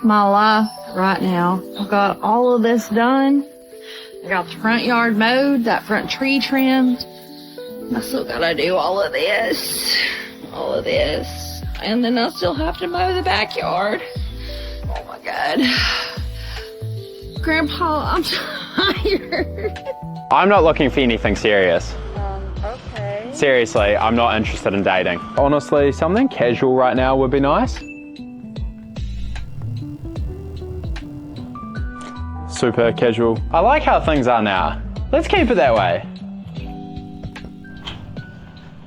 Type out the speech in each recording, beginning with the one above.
my life right now. I've got all of this done. I got the front yard mowed, that front tree trimmed. I still gotta do all of this. And then I still have to mow the backyard. Oh my God. Grandpa, I'm tired. I'm not looking for anything serious. Okay. Seriously, I'm not interested in dating. Honestly, something casual right now would be nice. Super casual. I like how things are now. Let's keep it that way.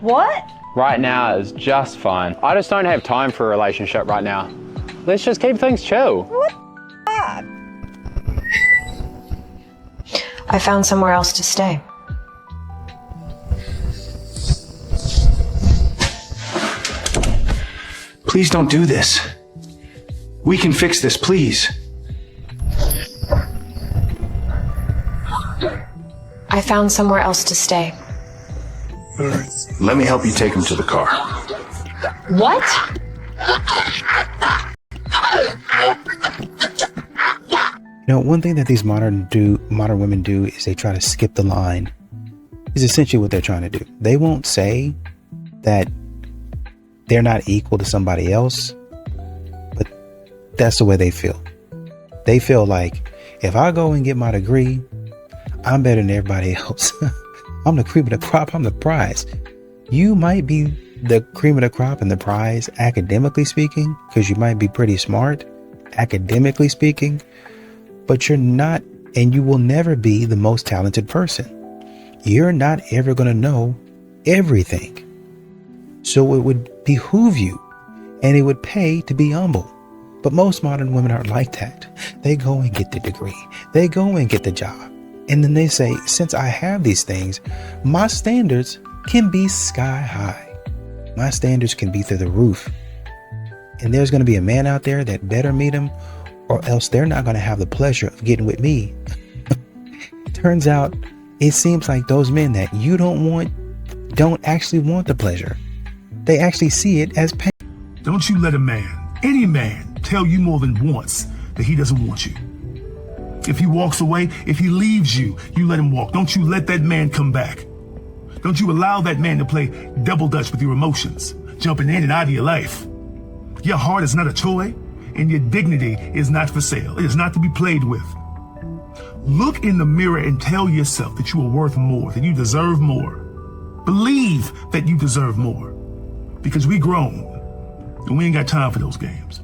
What? Right now is just fine. I just don't have time for a relationship right now. Let's just keep things chill. What? I found somewhere else to stay. Please don't do this. We can fix this, please. I found somewhere else to stay. Let me help you take him to the car. What? You know, one thing that these modern women do is they try to skip the line. Is essentially what they're trying to do. They won't say that they're not equal to somebody else, but that's the way they feel. They feel like if I go and get my degree, I'm better than everybody else. I'm the cream of the crop. I'm the prize. You might be the cream of the crop and the prize, academically speaking, because you might be pretty smart, academically speaking, but you're not, and you will never be the most talented person. You're not ever going to know everything. So it would behoove you, and it would pay to be humble. But most modern women aren't like that. They go and get the degree. They go and get the job. And then they say, since I have these things, my standards can be sky high. My standards can be through the roof. And there's going to be a man out there that better meet him, or else they're not going to have the pleasure of getting with me. Turns out, it seems like those men that you don't actually want the pleasure. They actually see it as pain. Don't you let a man, any man, tell you more than once that he doesn't want you. If he walks away, if he leaves you, you let him walk. Don't you let that man come back. Don't you allow that man to play double dutch with your emotions, jumping in and out of your life. Your heart is not a toy, and your dignity is not for sale. It is not to be played with. Look in the mirror and tell yourself that you are worth more, that you deserve more. Believe that you deserve more, because we grown, and we ain't got time for those games.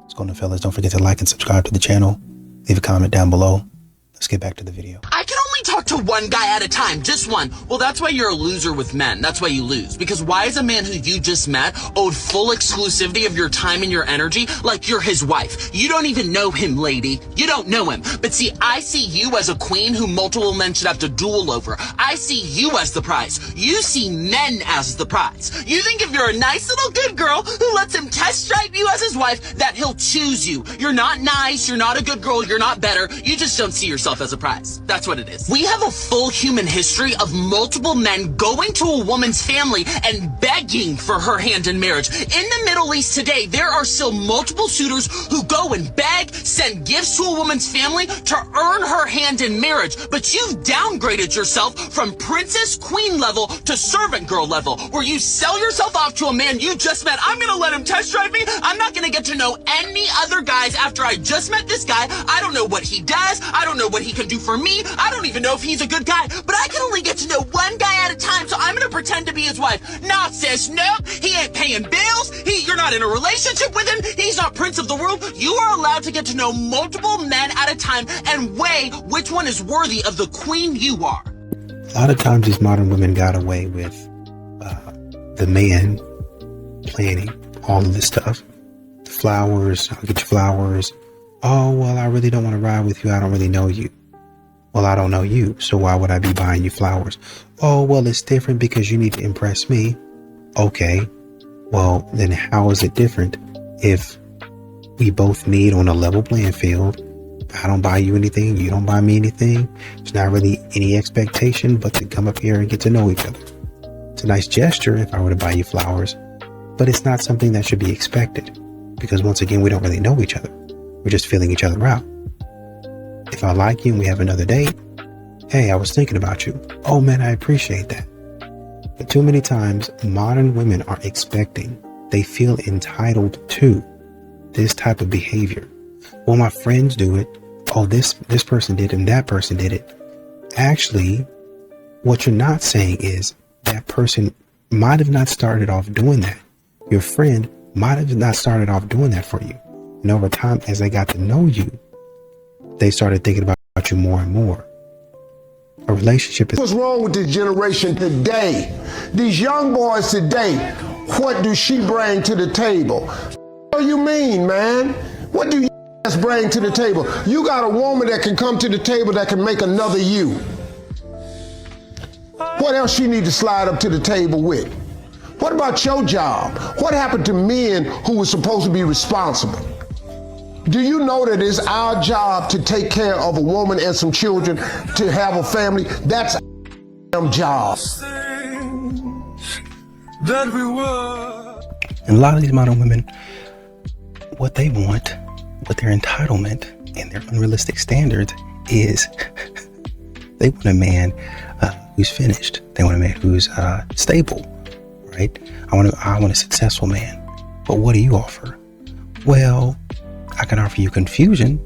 What's going on, fellas? Don't forget to like and subscribe to the channel. Leave a comment down below. Let's get back to the video. I can only talk to one guy at a time, just one. Well, that's why you're a loser with men. That's why you lose. Because why is a man who you just met owed full exclusivity of your time and your energy like you're his wife? You don't even know him, lady. You don't know him. But see, I see you as a queen who multiple men should have to duel over. I see you as the prize. You see men as the prize. You think if you're a nice little good girl who lets him test drive you as his wife, that he'll choose you. You're not nice. You're not a good girl. You're not better. You just don't see yourself as a prize. That's what it is. We have a full human history of multiple men going to a woman's family and begging for her hand in marriage. In the Middle East today, there are still multiple suitors who go and beg, send gifts to a woman's family to earn her hand in marriage. But you've downgraded yourself from princess queen level to servant girl level, where you sell yourself off to a man you just met. I'm gonna let him test drive me. I'm not gonna get to know any other guys after I just met this guy. I don't know what he does. I don't know what he can do for me. I don't even know if he's a good guy, but I can only get to know one guy at a time, so I'm gonna pretend to be his wife. Nah, sis, nope. He ain't paying bills. You're not in a relationship with him. He's not prince of the world. You are allowed to get to know multiple men at a time and weigh which one is worthy of the queen you are. A lot of times these modern women got away with the man planning all of this stuff. The flowers, I'll get you flowers. Oh, well, I really don't want to ride with you. I don't really know you. Well, I don't know you, so why would I be buying you flowers? Oh, well, it's different because you need to impress me. Okay, well, then how is it different if we both meet on a level playing field? I don't buy you anything, you don't buy me anything. There's not really any expectation but to come up here and get to know each other. It's a nice gesture if I were to buy you flowers, but it's not something that should be expected because once again, we don't really know each other. We're just feeling each other out. If I like you and we have another date, hey, I was thinking about you. Oh man, I appreciate that. But too many times, modern women are expecting, they feel entitled to this type of behavior. Well, my friends do it. Oh, this person did and that person did it. Actually, what you're not saying is that person might have not started off doing that. Your friend might have not started off doing that for you. And over time, as they got to know you, they started thinking about you more and more. A relationship is... What's wrong with this generation today? These young boys today, what do she bring to the table? What do you mean, man? What do you bring to the table? You got a woman that can come to the table that can make another you. What else you need to slide up to the table with? What about your job? What happened to men who were supposed to be responsible? Do you know that it's our job to take care of a woman and some children, to have a family? That's our job. And a lot of these modern women, what they want, what their entitlement and their unrealistic standards is, they want a man who's finished. They want a man who's stable, right? I want a successful man. But what do you offer? Well, I can offer you confusion.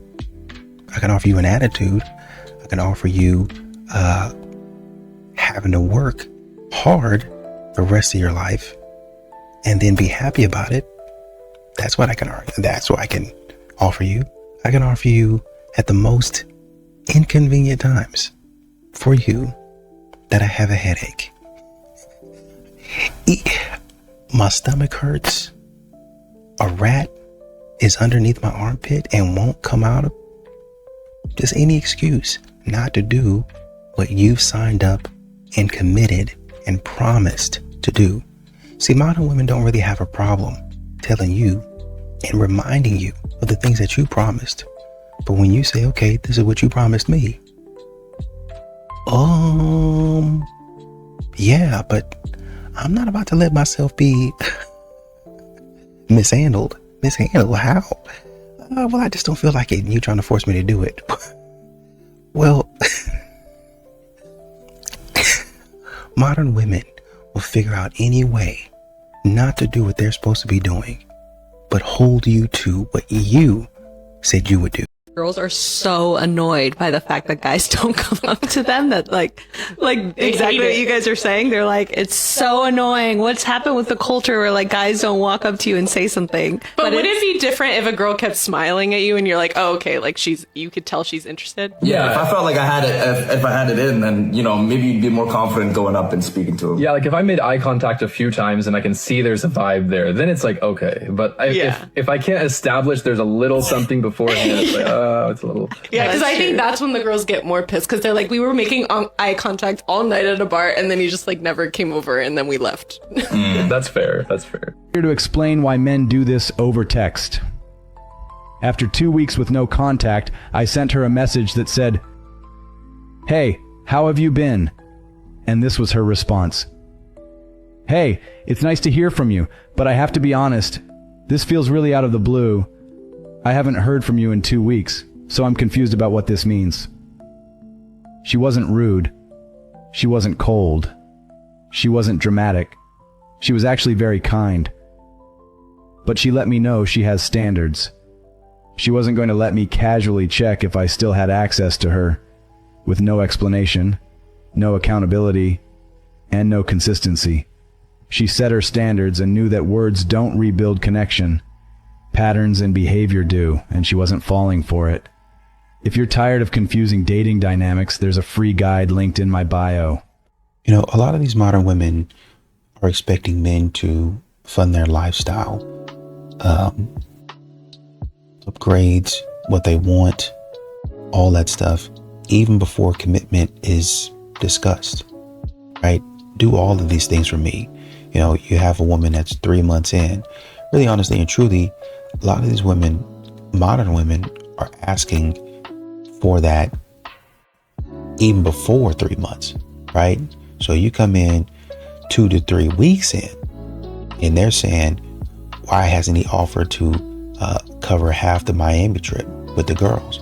I can offer you an attitude. I can offer you having to work hard the rest of your life and then be happy about it. That's what I can argue. That's what I can offer you. I can offer you at the most inconvenient times for you that I have a headache. My stomach hurts. A rat is underneath my armpit and won't come out of just any excuse not to do what you've signed up and committed and promised to do. See, modern women don't really have a problem telling you and reminding you of the things that you promised. But when you say, okay, this is what you promised me. Yeah, but I'm not about to let myself be mishandled. Mishandled? How? Well, I just don't feel like it and you trying to force me to do it. Well, modern women will figure out any way not to do what they're supposed to be doing, but hold you to what you said you would do. Girls are so annoyed by the fact that guys don't come up to them, that like exactly what you guys are saying. They're like, it's so annoying. What's happened with the culture where like guys don't walk up to you and say something? But would it be different if a girl kept smiling at you and you're like, oh, okay, like you could tell she's interested? Yeah, if I felt like I had it, if I had it in, then, you know, maybe you'd be more confident going up and speaking to him. Yeah, like if I made eye contact a few times and I can see there's a vibe there, then it's like, okay. But if I can't establish there's a little something beforehand, it's like, it's a little... Yeah, because I think that's when the girls get more pissed, because they're like, we were making eye contact all night at a bar and then he just like never came over and then we left. That's fair. That's fair. Here to explain why men do this over text. After 2 weeks with no contact, I sent her a message that said, "Hey, how have you been?" And this was her response. "Hey, it's nice to hear from you, but I have to be honest, this feels really out of the blue. I haven't heard from you in 2 weeks, so I'm confused about what this means." She wasn't rude. She wasn't cold. She wasn't dramatic. She was actually very kind. But she let me know she has standards. She wasn't going to let me casually check if I still had access to her, with no explanation, no accountability, and no consistency. She set her standards and knew that words don't rebuild connection. Patterns and behavior do, and she wasn't falling for it. If you're tired of confusing dating dynamics, there's a free guide linked in my bio. You know, a lot of these modern women are expecting men to fund their lifestyle upgrades, what they want, all that stuff, even before commitment is discussed, right? Do all of these things for me. You know, you have a woman that's 3 months in. Really, honestly and truly, a lot of these women, modern women, are asking for that even before 3 months, right? So you come in 2 to 3 weeks in, and they're saying, why hasn't he offered to cover half the Miami trip with the girls?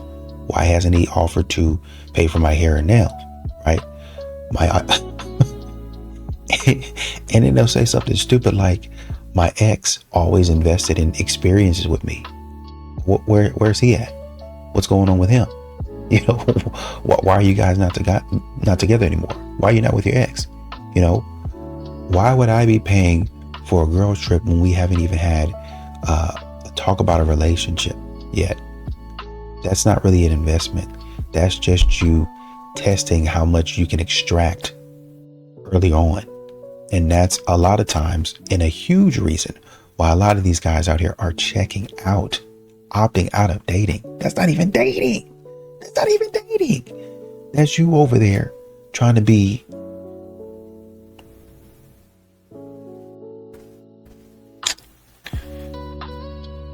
Why hasn't he offered to pay for my hair and nails, right? And then they'll say something stupid like, my ex always invested in experiences with me. Where's he at? What's going on with him? You know, why are you guys not together anymore? Why are you not with your ex? You know, why would I be paying for a girls trip when we haven't even had a talk about a relationship yet? That's not really an investment. That's just you testing how much you can extract early on. And that's a lot of times, and a huge reason why a lot of these guys out here are checking out, opting out of dating. That's not even dating. That's not even dating. That's you over there trying to be.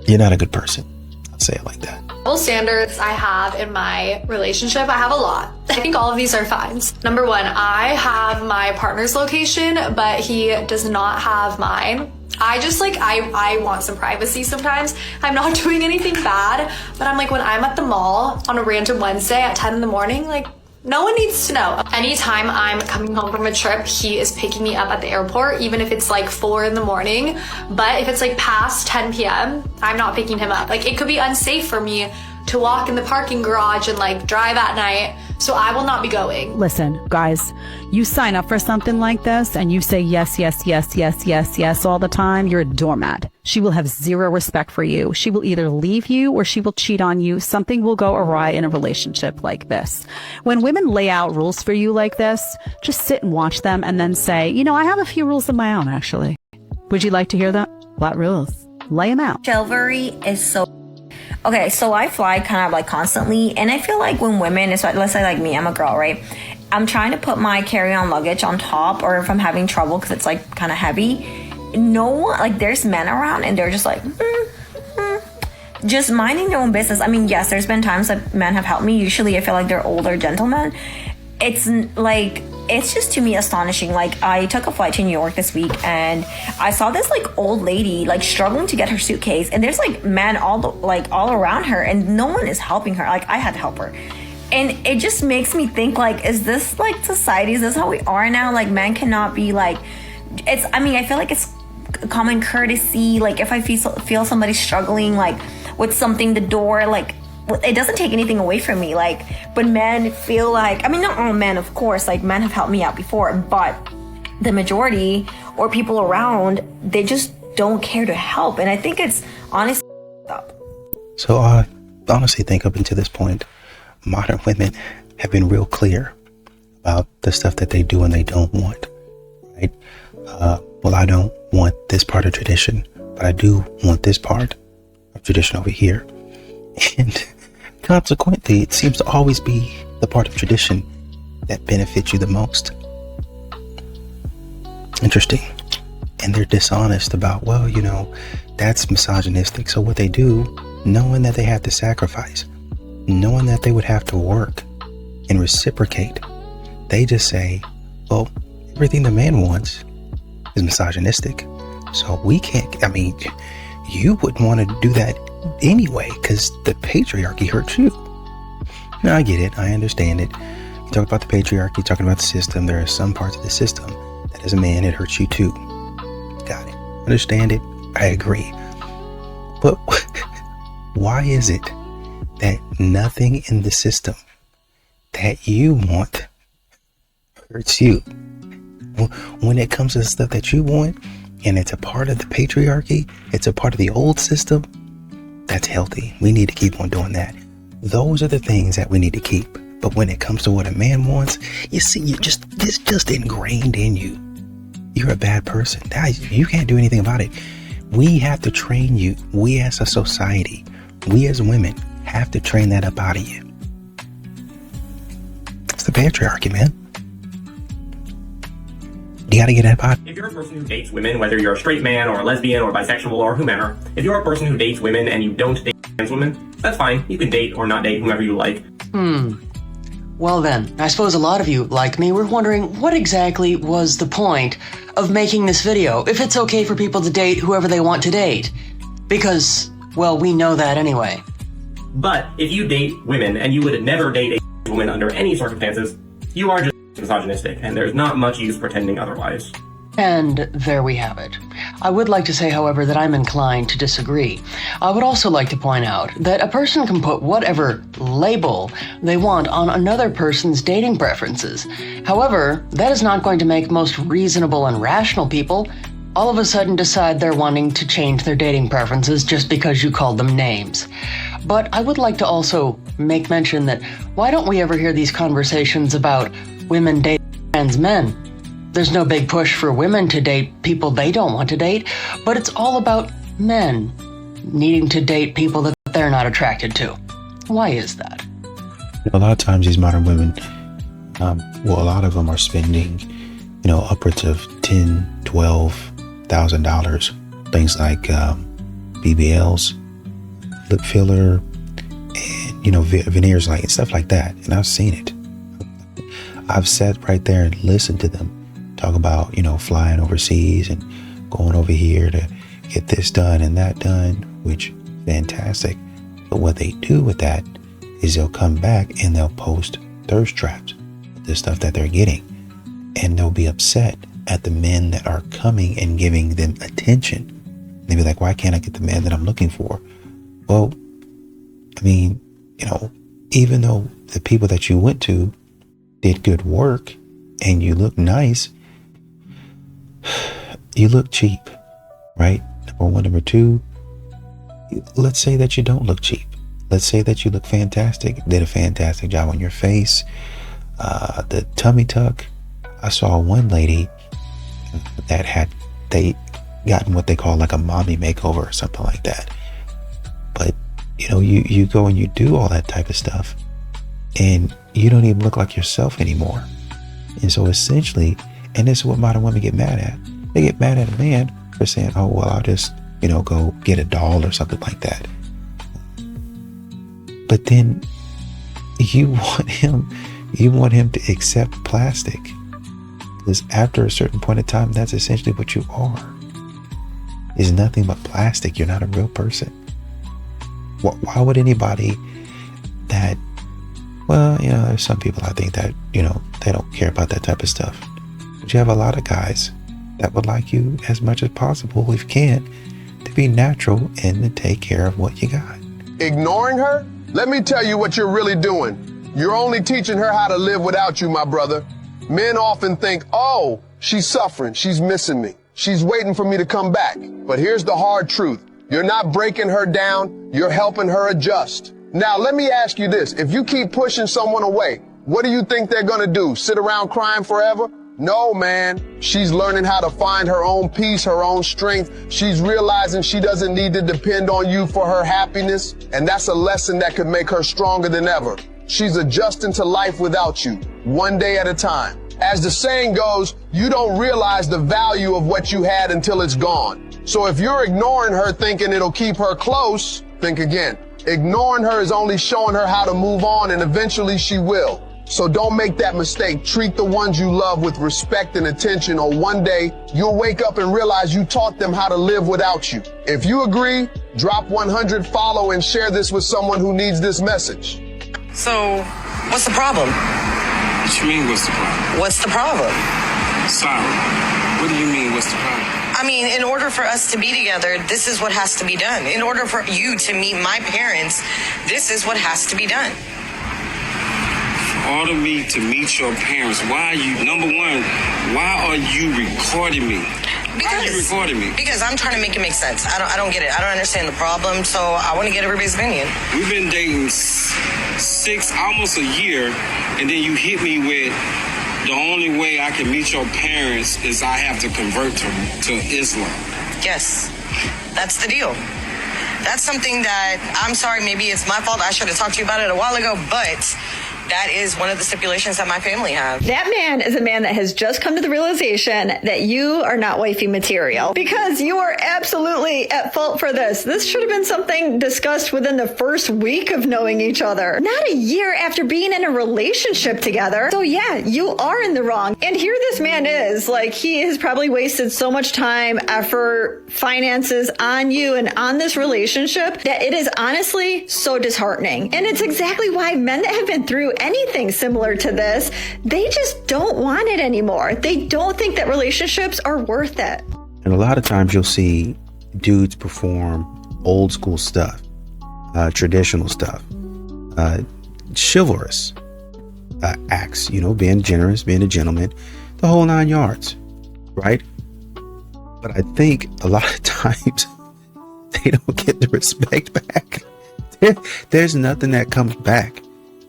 You're not a good person. I'll say it like that. Standards I have in my relationship, I have a lot. I think all of these are fines. Number one, I have my partner's location, but he does not have mine. I just I want some privacy sometimes. I'm not doing anything bad, but I'm like, when I'm at the mall on a random Wednesday at 10 in the morning, like, no one needs to know. Anytime I'm coming home from a trip, he is picking me up at the airport, even if it's like 4 in the morning. But if it's like past 10 p.m., I'm not picking him up. Like, it could be unsafe for me to walk in the parking garage and like drive at night. So I will not be going. Listen, guys, you sign up for something like this and you say yes, yes, yes, yes, yes, yes all the time, you're a doormat. She will have zero respect for you. She will either leave you or she will cheat on you. Something will go awry in a relationship like this. When women lay out rules for you like this, just sit and watch them and then say, you know, I have a few rules of my own, actually. Would you like to hear that? What rules? Lay them out. Chivalry is so... Okay, so I fly kind of like constantly, and I feel like when women, let's say like me, I'm a girl, right? I'm trying to put my carry-on luggage on top, or if I'm having trouble because it's like kind of heavy, no one, like there's men around and they're just like, just minding their own business. I mean, yes, there's been times that men have helped me. Usually I feel like they're older gentlemen. It's like, it's just to me astonishing. Like, I took a flight to New York this week and I saw this like old lady like struggling to get her suitcase, and there's like men all around her and no one is helping her. Like, I had to help her. And it just makes me think, like, is this like society? Is this how we are now? Like, men cannot be like, it's, I mean, I feel like it's common courtesy. Like, if I feel somebody struggling like with something, the door, like, it doesn't take anything away from me. Like, but men feel like, I mean, not all men, of course, like men have helped me out before, but the majority or people around, they just don't care to help. And I think it's honestly up. So I honestly think up until this point, modern women have been real clear about the stuff that they do and they don't want, right? Well, I don't want this part of tradition, but I do want this part of tradition over here. And consequently, it seems to always be the part of tradition that benefits you the most. Interesting. And they're dishonest about, well, you know, that's misogynistic. So what they do, knowing that they have to sacrifice, knowing that they would have to work and reciprocate, they just say, well, everything the man wants is misogynistic. So we can't, I mean, you wouldn't want to do that anyway, because the patriarchy hurts you. Now, I get it. I understand it. You talk about the patriarchy, talking about the system. There are some parts of the system that as a man, it hurts you too. Got it. Understand it. I agree. But why is it that nothing in the system that you want hurts you? When it comes to the stuff that you want, and it's a part of the patriarchy, it's a part of the old system, that's healthy. We need to keep on doing that. Those are the things that we need to keep. But when it comes to what a man wants, you see, it's just ingrained in you. You're a bad person. You can't do anything about it. We have to train you. We as a society, we as women have to train that up out of you. It's the patriarchy, man. You gotta get that out. If you're a person who dates women, whether you're a straight man or a lesbian or bisexual or whomever, if you're a person who dates women and you don't date trans women, that's fine. You can date or not date whomever you like. Well then, I suppose a lot of you, like me, were wondering what exactly was the point of making this video, if it's okay for people to date whoever they want to date. Because, well, we know that anyway. But if you date women and you would never date a woman under any circumstances, you are just misogynistic, and there's not much use pretending otherwise. And there we have it. I would like to say, however, that I'm inclined to disagree. I would also like to point out that a person can put whatever label they want on another person's dating preferences. However, that is not going to make most reasonable and rational people all of a sudden decide they're wanting to change their dating preferences just because you called them names. But I would like to also make mention that why don't we ever hear these conversations about women dating trans men? There's no big push for women to date people they don't want to date, but it's all about men needing to date people that they're not attracted to. Why is that? A lot of times these modern women, a lot of them are spending, upwards of $10,000, $12,000, things like BBLs, lip filler, and, veneers, like stuff like that. And I've seen it. I've sat right there and listened to them talk about, flying overseas and going over here to get this done and that done, which fantastic. But what they do with that is they'll come back and they'll post thirst traps, the stuff that they're getting, and they'll be upset at the men that are coming and giving them attention. They'll be like, why can't I get the man that I'm looking for? Well, even though the people that you went to did good work and you look nice, you look cheap, right? Number one. Number two, let's say that you don't look cheap. Let's say that you look fantastic, did a fantastic job on your face, the tummy tuck. I saw one lady that they gotten what they call like a mommy makeover or something like that. But you go and you do all that type of stuff and you don't even look like yourself anymore. And so essentially, and this is what modern women get mad at. They get mad at a man for saying, oh, well, I'll just, go get a doll or something like that. But then you want him to accept plastic. Because after a certain point in time, that's essentially what you are. Is nothing but plastic. You're not a real person. Why would anybody that, there's some people I think that, they don't care about that type of stuff. But you have a lot of guys that would like you as much as possible, if you can, to be natural and to take care of what you got. Ignoring her? Let me tell you what you're really doing. You're only teaching her how to live without you, my brother. Men often think, oh, she's suffering, she's missing me, she's waiting for me to come back. But here's the hard truth. You're not breaking her down, you're helping her adjust. Now, let me ask you this. If you keep pushing someone away, what do you think they're gonna do? Sit around crying forever? No, man. She's learning how to find her own peace, her own strength. She's realizing she doesn't need to depend on you for her happiness. And that's a lesson that could make her stronger than ever. She's adjusting to life without you, one day at a time. As the saying goes, you don't realize the value of what you had until it's gone. So if you're ignoring her thinking it'll keep her close, think again. Ignoring her is only showing her how to move on, and eventually she will. So don't make that mistake. Treat the ones you love with respect and attention, or one day you'll wake up and realize you taught them how to live without you. If you agree, drop 100, follow, and share this with someone who needs this message. So, what's the problem? What you mean, what's the problem? What's the problem? Sorry. What do you mean, what's the problem? I mean, in order for us to be together, this is what has to be done. In order for you to meet my parents, this is what has to be done. For all of me to meet your parents, why are you, number one, why are you recording me? Why are you recording me? Because I'm trying to make it make sense. I don't get it. I don't understand the problem, so I want to get everybody's opinion. We've been dating almost a year, and then you hit me with, the only way I can meet your parents is I have to convert to Islam. Yes, that's the deal. That's something that, I'm sorry, maybe it's my fault. I should have talked to you about it a while ago, but that is one of the stipulations that my family have. That man is a man that has just come to the realization that you are not wifey material, because you are absolutely at fault for this. This should have been something discussed within the first week of knowing each other, not a year after being in a relationship together. So yeah, you are in the wrong. And here this man is, like, he has probably wasted so much time, effort, finances on you and on this relationship that it is honestly so disheartening. And it's exactly why men that have been through anything similar to this, they just don't want it anymore. They don't think that relationships are worth it. And a lot of times you'll see dudes perform old school stuff, traditional stuff, chivalrous acts, you know, being generous, being a gentleman, the whole 9 yards, right? But I think a lot of times they don't get the respect back. There's nothing that comes back.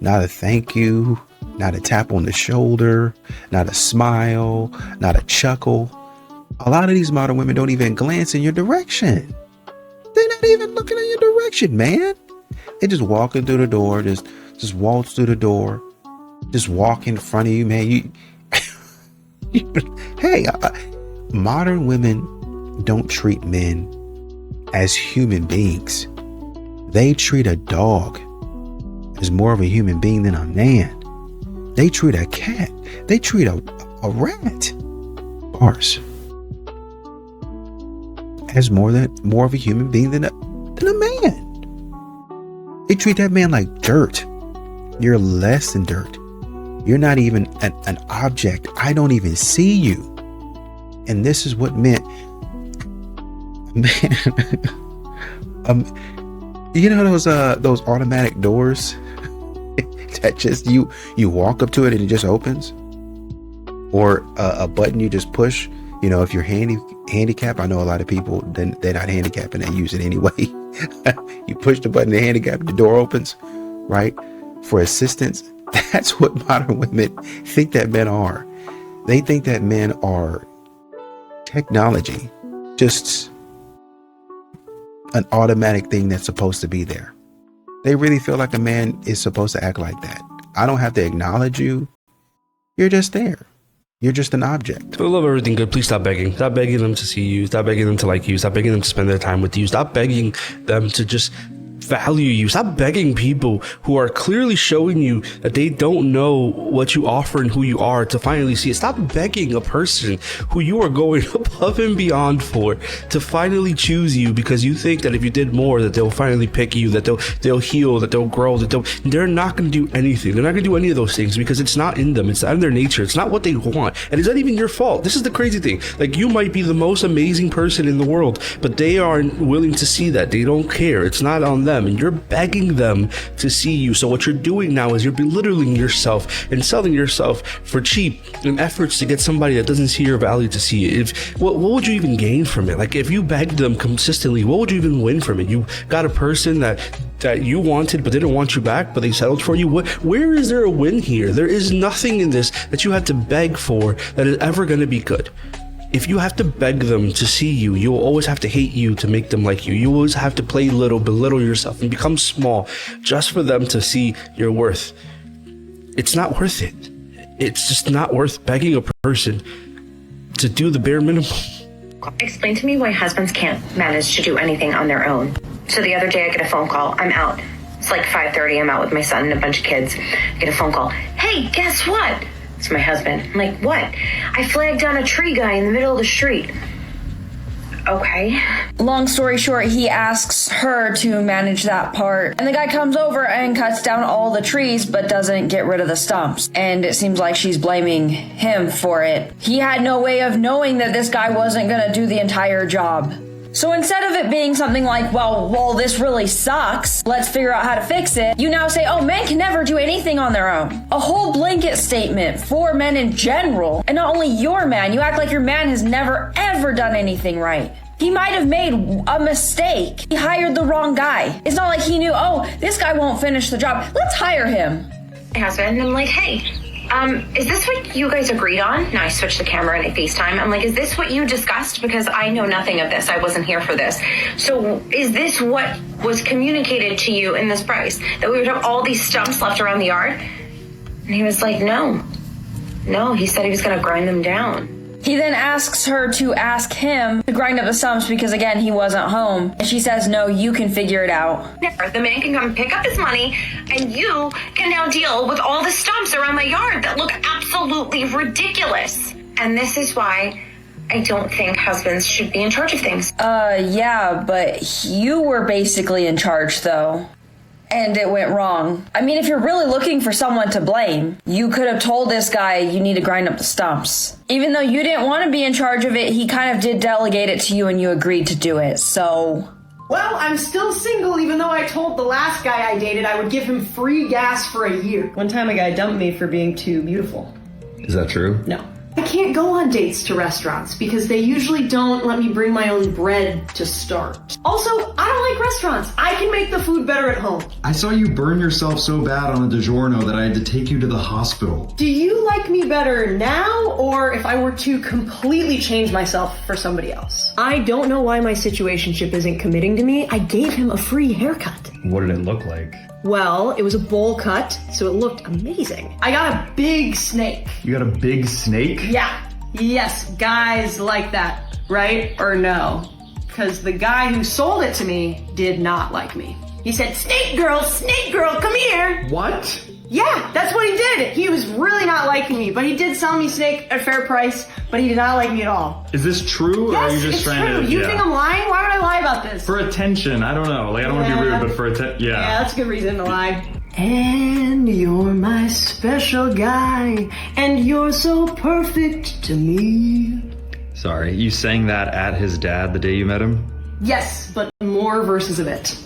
Not a thank you, not a tap on the shoulder, not a smile, not a chuckle. A lot of these modern women don't even glance in your direction. They're not even looking in your direction, man. They're just walking through the door, just waltz through the door, just walk in front of you, man. Hey, modern women don't treat men as human beings. They treat a dog as more of a human being than a man. They treat a cat, they treat a rat, bars, as more of a human being than a man. They treat that man like dirt. You're less than dirt. You're not even an object. I don't even see you. And this is what meant, man. You know those automatic doors that just you walk up to it and it just opens, or a button you just push. You know, if you're handicapped, I know a lot of people, they're not handicapped and they use it anyway. You push the button, the handicap, the door opens, right? For assistance. That's what modern women think that men are. They think that men are technology, just an automatic thing that's supposed to be there. They really feel like a man is supposed to act like that. I don't have to acknowledge you. You're just there. You're just an object. I love everything good. Please stop begging. Stop begging them to see you. Stop begging them to like you. Stop begging them to spend their time with you. Stop begging them to just value you. Stop begging people who are clearly showing you that they don't know what you offer and who you are to finally see it. Stop begging a person who you are going above and beyond for to finally choose you, because you think that if you did more that they'll finally pick you, that they'll heal, that they'll grow, they're not going to do anything. They're not going to do any of those things because it's not in them. It's not in their nature. It's not what they want. And it's not even your fault. This is the crazy thing. Like, you might be the most amazing person in the world, but they aren't willing to see that. They don't care. It's not on them. And you're begging them to see you. So what you're doing now is you're belittling yourself and selling yourself for cheap in efforts to get somebody that doesn't see your value to see it. What would you even gain from it? Like, if you begged them consistently, what would you even win from it? You got a person that you wanted but didn't want you back, but they settled for you. Where is there a win here? There is nothing in this that you have to beg for that is ever going to be good. If you have to beg them to see you, you'll always have to hate you to make them like you. You always have to play little, belittle yourself, and become small just for them to see your worth. It's not worth it. It's just not worth begging a person to do the bare minimum. Explain to me why husbands can't manage to do anything on their own. So the other day I get a phone call. I'm out. It's like 5:30. I'm out with my son and a bunch of kids. I get a phone call. Hey, guess what? It's my husband. I'm like, what? I flagged down a tree guy in the middle of the street. Okay. Long story short, he asks her to manage that part. And the guy comes over and cuts down all the trees, but doesn't get rid of the stumps. And it seems like she's blaming him for it. He had no way of knowing that this guy wasn't gonna do the entire job. So instead of it being something like, well, this really sucks, let's figure out how to fix it, you now say, oh, men can never do anything on their own. A whole blanket statement for men in general, and not only your man. You act like your man has never, ever done anything right. He might have made a mistake. He hired the wrong guy. It's not like he knew, oh, this guy won't finish the job. Let's hire him. My husband, and I'm like, hey, is this what you guys agreed on? Now I switched the camera and I FaceTime. I'm like, is this what you discussed? Because I know nothing of this. I wasn't here for this. So is this what was communicated to you in this price? That we would have all these stumps left around the yard? And he was like, no. No, he said he was going to grind them down. He then asks her to ask him to grind up the stumps because, again, he wasn't home. And she says, no, you can figure it out. The man can come pick up his money, and you can now deal with all the stumps around my yard that look absolutely ridiculous. And this is why I don't think husbands should be in charge of things. Yeah, but you were basically in charge, though. And it went wrong. I mean, if you're really looking for someone to blame, you could have told this guy you need to grind up the stumps. Even though you didn't want to be in charge of it, he kind of did delegate it to you and you agreed to do it, so... Well, I'm still single even though I told the last guy I dated I would give him free gas for a year. One time a guy dumped me for being too beautiful. Is that true? No. I can't go on dates to restaurants because they usually don't let me bring my own bread to start. Also, I don't like restaurants. I can make the food better at home. I saw you burn yourself so bad on a DiGiorno that I had to take you to the hospital. Do you like me better now or if I were to completely change myself for somebody else? I don't know why my situationship isn't committing to me. I gave him a free haircut. What did it look like? Well, it was a bowl cut, so it looked amazing. I got a big snake. You got a big snake? Yeah. Yes, guys like that, right? Or no? Because the guy who sold it to me did not like me. He said, snake girl, come here. What? Yeah, that's what he did. He was really not liking me, but he did sell me snake at a fair price, but he did not like me at all. Is this true, yes, or are you just it's trying true. to... You think I'm lying? Why would I lie about this? For attention, I don't know. Like, I don't want to be rude, but for attention, Yeah, that's a good reason to lie. And you're my special guy, and you're so perfect to me. Sorry, you sang that at his dad the day you met him? Yes, but more verses of it.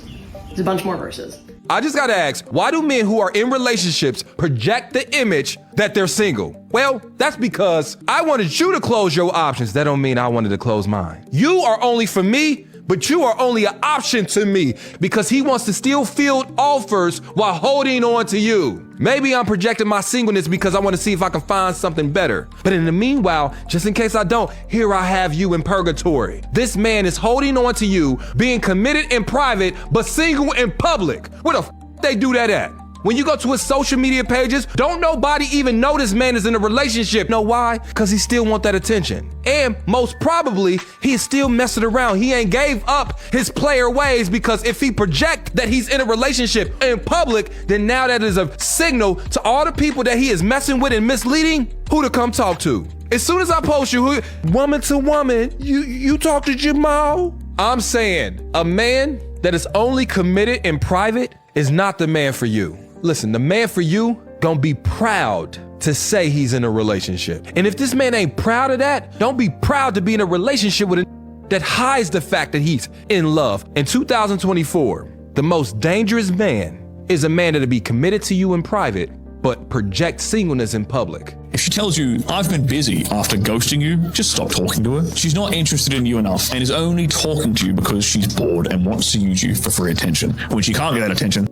There's a bunch more verses. I just gotta ask, why do men who are in relationships project the image that they're single? Well, that's because I wanted you to close your options. That don't mean I wanted to close mine. You are only for me, but you are only an option to me because he wants to still field offers while holding on to you. Maybe I'm projecting my singleness because I want to see if I can find something better. But in the meanwhile, just in case I don't, here I have you in purgatory. This man is holding on to you, being committed in private, but single in public. Where the they do that at? When you go to his social media pages, don't nobody even know this man is in a relationship. Know why? Because he still want that attention. And most probably, he's still messing around. He ain't gave up his player ways because if he project that he's in a relationship in public, then now that is a signal to all the people that he is messing with and misleading who to come talk to. As soon as I post you, woman to woman, you talk to Jamal? I'm saying a man that is only committed in private is not the man for you. Listen, the man for you gonna be proud to say he's in a relationship. And if this man ain't proud of that, don't be proud to be in a relationship with a that hides the fact that he's in love. In 2024, the most dangerous man is a man that'll be committed to you in private, but project singleness in public. If she tells you, I've been busy after ghosting you, just stop talking to her. She's not interested in you enough and is only talking to you because she's bored and wants to use you for free attention. When she can't get that attention,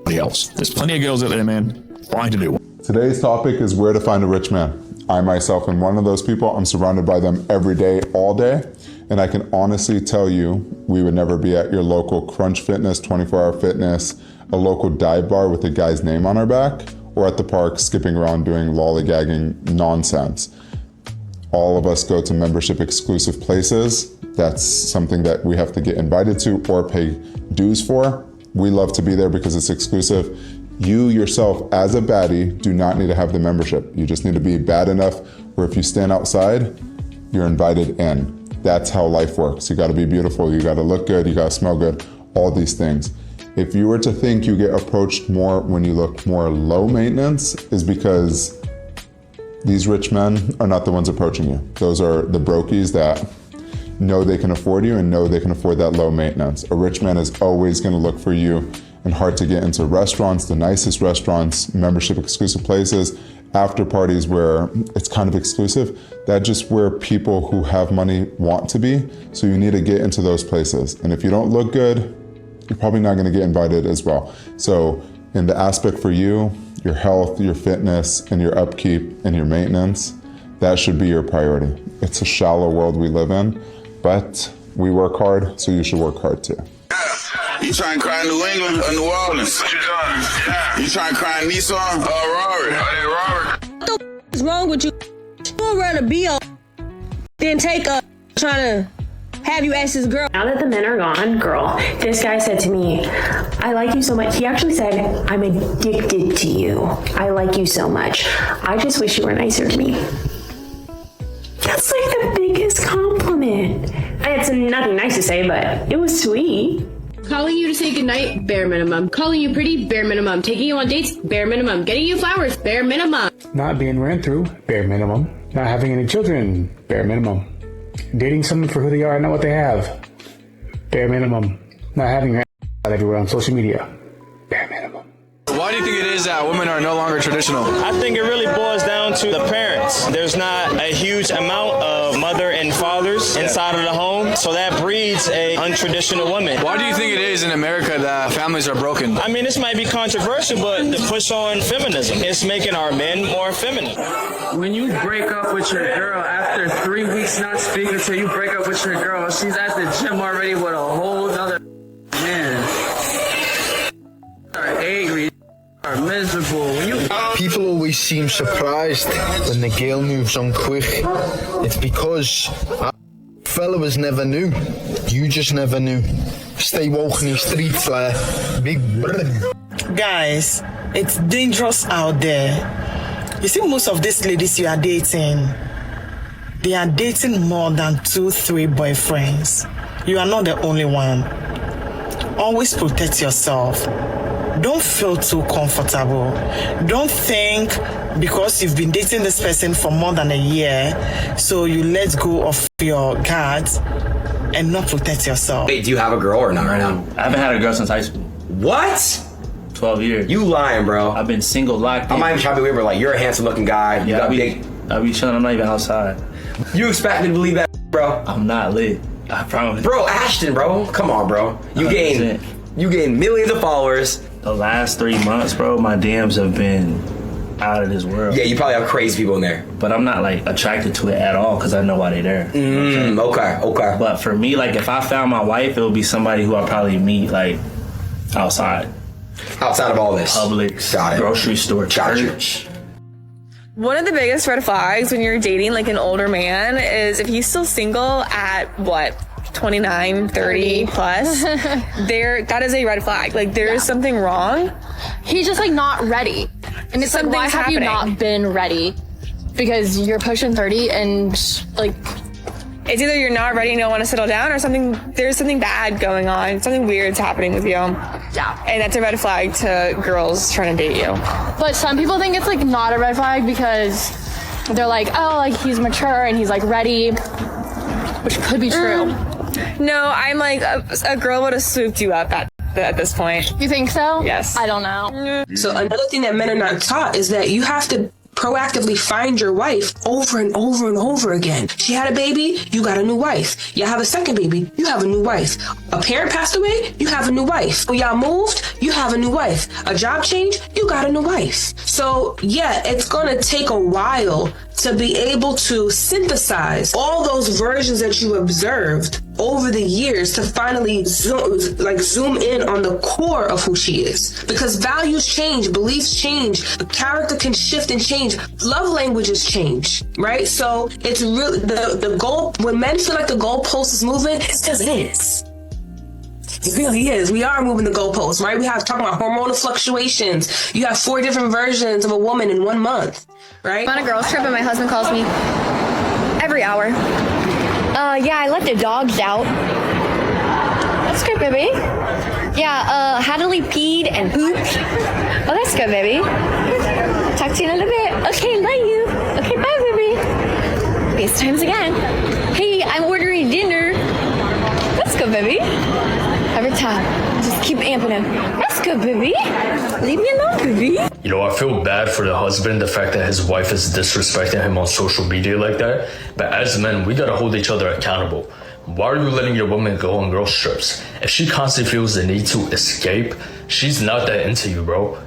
somebody else. There's plenty of girls out there, man, trying to do it. Today's topic is where to find a rich man. I myself am one of those people. I'm surrounded by them every day, all day. And I can honestly tell you, we would never be at your local Crunch Fitness, 24-hour fitness, a local dive bar with a guy's name on our back, or at the park skipping around doing lollygagging nonsense. All of us go to membership exclusive places. That's something that we have to get invited to or pay dues for. We love to be there because it's exclusive. You yourself, as a baddie, do not need to have the membership. You just need to be bad enough where if you stand outside, you're invited in. That's how life works. You gotta be beautiful, you gotta look good, you gotta smell good, all these things. If you were to think you get approached more when you look more low maintenance, is because these rich men are not the ones approaching you. Those are the brokies that know they can afford you and know they can afford that low maintenance. A rich man is always gonna look for you and hard to get into restaurants, the nicest restaurants, membership exclusive places, after parties where it's kind of exclusive. That's just where people who have money want to be. So you need to get into those places. And if you don't look good, you're probably not gonna get invited as well. So in the aspect for you, your health, your fitness, and your upkeep and your maintenance, that should be your priority. It's a shallow world we live in, but we work hard, so you should work hard too. You trying to cry in New England or New Orleans? What you doing? You trying to cry in Nissan or Rari? What the is wrong with you? I'd rather be a than take a trying to have you ask this girl. Now that the men are gone, girl, this guy said to me, I like you so much. He actually said, I'm addicted to you. I like you so much. I just wish you were nicer to me. That's like the biggest compliment. It's nothing nice to say, but it was sweet. Calling you to say goodnight, bare minimum. Calling you pretty, bare minimum. Taking you on dates, bare minimum. Getting you flowers, bare minimum. Not being ran through, bare minimum. Not having any children, bare minimum. Dating someone for who they are and not what they have, bare minimum. Not having your everywhere on social media, bare minimum. Why do you think it is that women are no longer traditional? I think it really boils down to the parents. There's not a huge amount of mother and fathers inside of the home, so that breeds a untraditional woman. Why do you think it is in America that families are broken? I mean, this might be controversial, but the push on feminism is making our men more feminine. When you break up with your girl after 3 weeks not speaking to you, break up with your girl, she's at the gym already with a whole other man. Are angry. Are miserable. People always seem surprised when the girl moves on quick. It's because fellas never knew. You just never knew. Stay woke in the streets like big brother. Guys, it's dangerous out there. You see, most of these ladies you are dating, they are dating more than 2-3 boyfriends. You are not the only one. Always protect yourself. Don't feel too comfortable. Don't think because you've been dating this person for more than a year, so you let go of your guard and not protect yourself. Wait, do you have a girl or not right now? I haven't had a girl since high school. What? 12 years. You lying, bro. I've been single, locked in. I'm not even trying to be weird, but like, you're a handsome looking guy. You got big. I be chilling, I'm not even outside. You expect me to believe that, bro? I'm not lit. I promise. Bro, Ashton, bro. Come on, bro. You gained millions of followers. The last 3 months, bro, my DMs have been out of this world. Yeah, you probably have crazy people in there. But I'm not like attracted to it at all because I know why they're there. Okay. But for me, like if I found my wife, it would be somebody who I'd probably meet like outside. Outside of all this. Publix, grocery store, church. One of the biggest red flags when you're dating like an older man is if he's still single at 29, 30 plus, that is a red flag. Like there's something wrong. He's just like not ready. And it's like, why have you not been ready? Because you're pushing 30 and like, it's either you're not ready and don't want to settle down or there's something bad going on. Something weird's happening with you. Yeah. And that's a red flag to girls trying to date you. But some people think it's like not a red flag because they're like, oh, like he's mature and he's like ready, which could be true. No, I'm like, a girl would have swooped you up at this point. You think so? Yes. I don't know. So another thing that men are not taught is that you have to proactively find your wife over and over and over again. She had a baby, you got a new wife. Y'all have a second baby, you have a new wife. A parent passed away, you have a new wife. When y'all moved, you have a new wife. A job change, you got a new wife. So yeah, it's gonna take a while to be able to synthesize all those versions that you observed over the years to finally zoom in on the core of who she is. Because values change, beliefs change, character can shift and change, love languages change, right? So it's really the goal. When men feel like the goalpost is moving, it's because it is. It really is. We are moving the goalposts, right? We have talking about hormonal fluctuations. You have 4 different versions of a woman in 1 month, right? I'm on a girls trip and my husband calls me every hour. Yeah, I let the dogs out. That's good, baby. Yeah, Hadley peed and pooped. Oh, that's good, baby. Talk to you in a little bit. Okay, love you. Okay, bye, baby. FaceTimes again. Hey, I'm ordering dinner. That's good, baby. Every time. Just keep amping him. That's good, baby. Leave me alone, baby. You know, I feel bad for the husband, the fact that his wife is disrespecting him on social media like that. But as men, we gotta hold each other accountable. Why are you letting your woman go on girl trips? If she constantly feels the need to escape, she's not that into you, bro.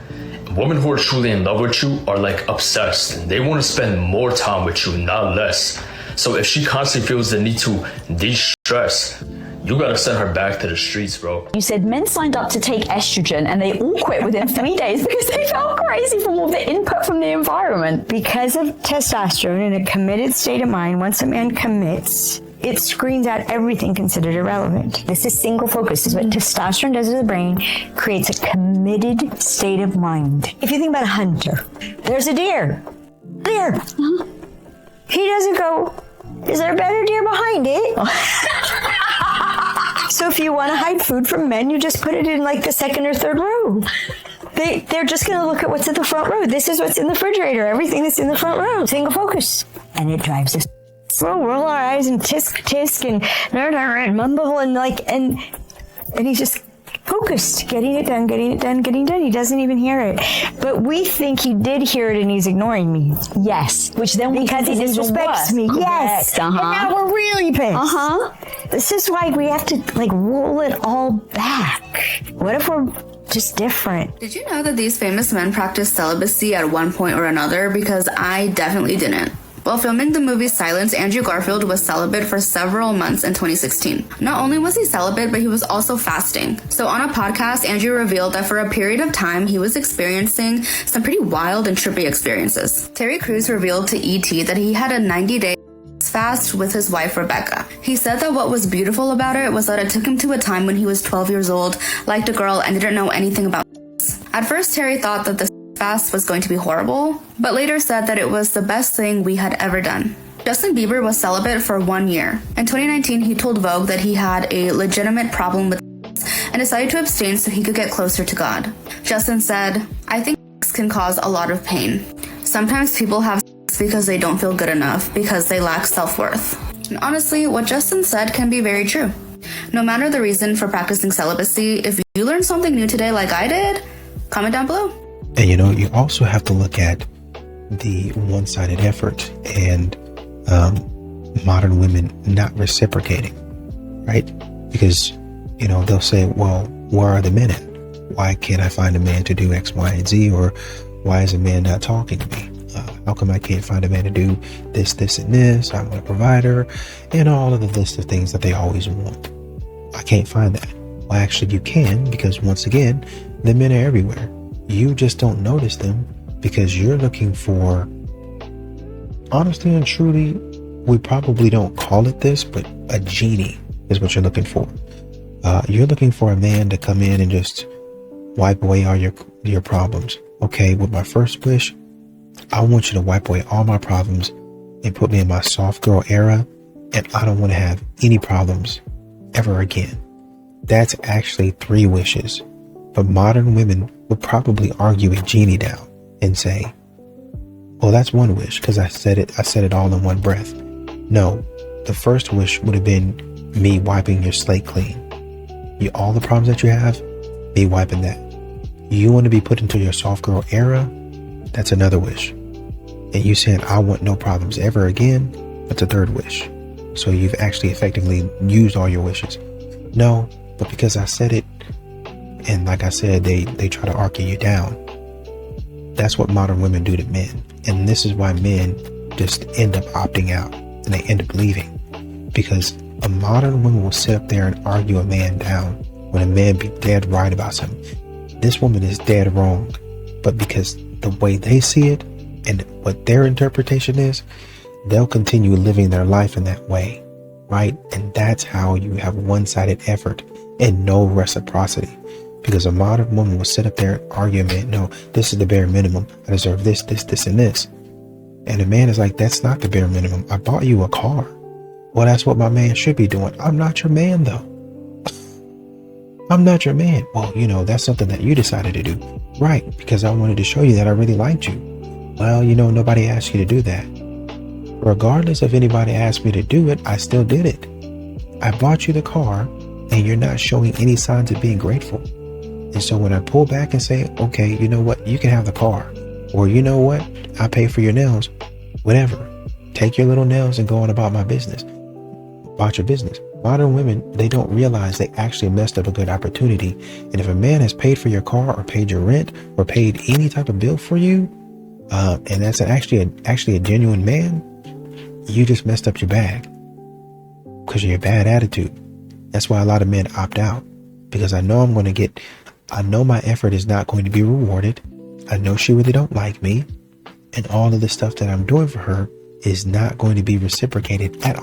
Women who are truly in love with you are like obsessed. They want to spend more time with you, not less. So if she constantly feels the need to de-stress, you gotta send her back to the streets, bro. You said men signed up to take estrogen and they all quit within 3 days because they felt crazy from all the input from the environment. Because of testosterone in a committed state of mind, once a man commits, it screens out everything considered irrelevant. This is single focus. This is what testosterone does to the brain, creates a committed state of mind. If you think about a hunter, there's a deer. Deer. He doesn't go, is there a better deer behind it? So if you want to hide food from men, you just put it in like the second or third row. They're just going to look at what's in the front row. This is what's in the refrigerator. Everything that's in the front row. Single focus. And it drives us. So roll our eyes and tisk and mumble and he's just focused, getting it done. He doesn't even hear it. But we think he did hear it and he's ignoring me. Yes. Which then because he disrespects me. Correct. Yes. And now we're really pissed. This is why we have to like roll it all back. What if we're just different? Did you know that these famous men practiced celibacy at one point or another? Because I definitely didn't. While filming the movie Silence, Andrew Garfield was celibate for several months in 2016. Not only was he celibate, but he was also fasting. So on a podcast, Andrew revealed that for a period of time, he was experiencing some pretty wild and trippy experiences. Terry Crews revealed to ET that he had a 90-day fast with his wife, Rebecca. He said that what was beautiful about it was that it took him to a time when he was 12 years old, liked a girl, and didn't know anything about sex. At first, Terry thought that the fast was going to be horrible, but later said that it was the best thing we had ever done. Justin Bieber was celibate for 1 year. In 2019, he told Vogue that he had a legitimate problem with and decided to abstain so he could get closer to God. Justin said, "I think sex can cause a lot of pain. Sometimes people have sex because they don't feel good enough, because they lack self-worth." And honestly, what Justin said can be very true. No matter the reason for practicing celibacy, if you learned something new today like I did, comment down below. And you also have to look at the one-sided effort and modern women not reciprocating, right? Because, they'll say, well, where are the men at? Why can't I find a man to do X, Y, and Z? Or why is a man not talking to me? How come I can't find a man to do this, and this? I'm a provider, and all of the list of things that they always want. I can't find that. Well, actually, you can, because once again, the men are everywhere. You just don't notice them because you're looking for, honestly and truly, we probably don't call it this, but a genie is what you're looking for. You're looking for a man to come in and just wipe away all your problems. Okay, with my first wish, I want you to wipe away all my problems and put me in my soft girl era, and I don't want to have any problems ever again. That's actually 3 wishes. But modern women would probably argue a genie down and say, well, that's 1 wish because I said it all in one breath. No, the first wish would have been me wiping your slate clean. All the problems that you have, me wiping that. You want to be put into your soft girl era? That's another wish. And you saying, I want no problems ever again? That's a 3rd wish. So you've actually effectively used all your wishes. No, but because I said it, and like I said, they try to argue you down. That's what modern women do to men. And this is why men just end up opting out and they end up leaving. Because a modern woman will sit up there and argue a man down when a man be dead right about something. This woman is dead wrong. But because the way they see it and what their interpretation is, they'll continue living their life in that way, right? And that's how you have one-sided effort and no reciprocity. Because a modern woman will sit up there and argue, man, no, this is the bare minimum. I deserve this, and this. And a man is like, that's not the bare minimum. I bought you a car. Well, that's what my man should be doing. I'm not your man, though. I'm not your man. Well, that's something that you decided to do. Right, because I wanted to show you that I really liked you. Well, nobody asked you to do that. Regardless of anybody asked me to do it, I still did it. I bought you the car, and you're not showing any signs of being grateful. And so when I pull back and say, okay, you know what, you can have the car, or you know what, I pay for your nails, whatever, take your little nails and go on about my business, about your business. Modern women, they don't realize they actually messed up a good opportunity. And if a man has paid for your car or paid your rent or paid any type of bill for you, and that's actually a genuine man, you just messed up your bag because of your bad attitude. That's why a lot of men opt out, because I know my effort is not going to be rewarded. I know she really don't like me, and all of the stuff that I'm doing for her is not going to be reciprocated at